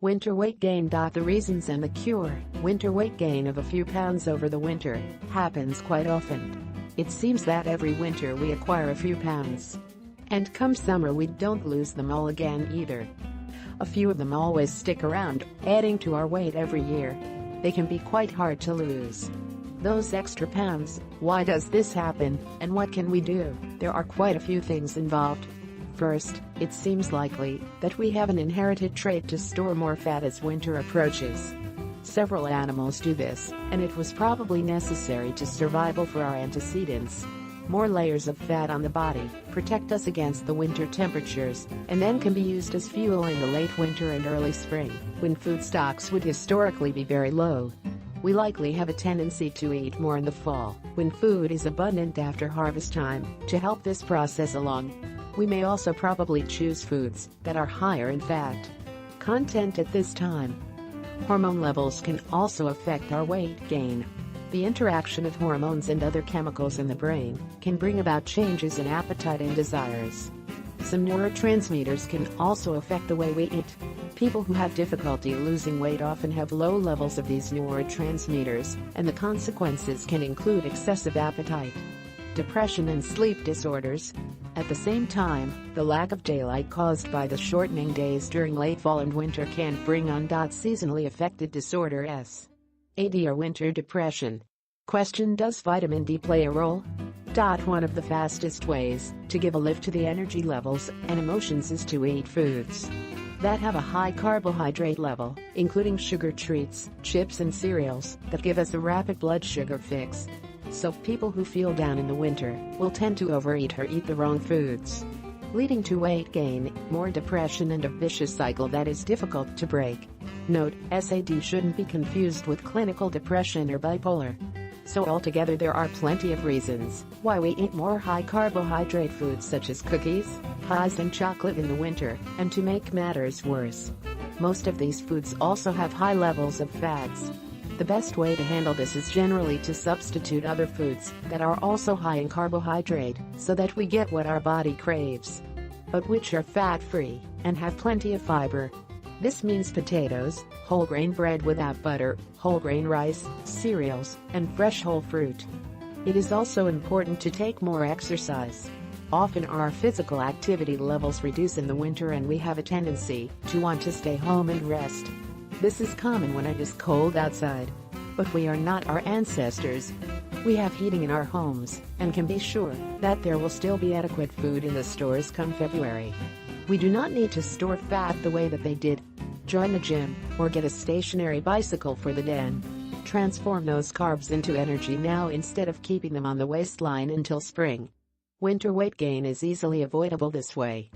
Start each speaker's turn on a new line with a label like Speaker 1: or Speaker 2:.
Speaker 1: Winter weight gain. The reasons and the cure. Winter weight gain of a few pounds over the winter happens quite often. It seems that every winter we acquire a few pounds. And come summer we don't lose them all again either. A few of them always stick around, adding to our weight every year. They can be quite hard to lose. Those extra pounds, why does this happen, and what can we do? There are quite a few things involved. First, it seems likely that we have an inherited trait to store more fat as winter approaches. Several animals do this, and it was probably necessary to survival for our antecedents. More layers of fat on the body protect us against the winter temperatures, and then can be used as fuel in the late winter and early spring, when food stocks would historically be very low. We likely have a tendency to eat more in the fall, when food is abundant after harvest time, to help this process along. We may also probably choose foods that are higher in fat content at this time. Hormone levels can also affect our weight gain. The interaction of hormones and other chemicals in the brain can bring about changes in appetite and desires. Some neurotransmitters can also affect the way we eat. People who have difficulty losing weight often have low levels of these neurotransmitters, and the consequences can include excessive appetite, depression and sleep disorders. At the same time, the lack of daylight caused by the shortening days during late fall and winter can bring on seasonally affected disorders, or winter depression. Question: does vitamin D play a role? One of the fastest ways to give a lift to the energy levels and emotions is to eat foods that have a high carbohydrate level, including sugar treats, chips and cereals, that give us a rapid blood sugar fix. So people who feel down in the winter will tend to overeat or eat the wrong foods, leading to weight gain, more depression and a vicious cycle that is difficult to break. Note: SAD shouldn't be confused with clinical depression or bipolar. So altogether there are plenty of reasons why we eat more high carbohydrate foods such as cookies, pies and chocolate in the winter, and to make matters worse, most of these foods also have high levels of fats. The best way to handle this is generally to substitute other foods that are also high in carbohydrate, so that we get what our body craves, but which are fat-free and have plenty of fiber. This means potatoes, whole grain bread without butter, whole grain rice, cereals, and fresh whole fruit. It is also important to take more exercise. Often our physical activity levels reduce in the winter and we have a tendency to want to stay home and rest. This is common when it is cold outside. But we are not our ancestors. We have heating in our homes, and can be sure that there will still be adequate food in the stores come February. We do not need to store fat the way that they did. Join the gym, or get a stationary bicycle for the den. Transform those carbs into energy now instead of keeping them on the waistline until spring. Winter weight gain is easily avoidable this way.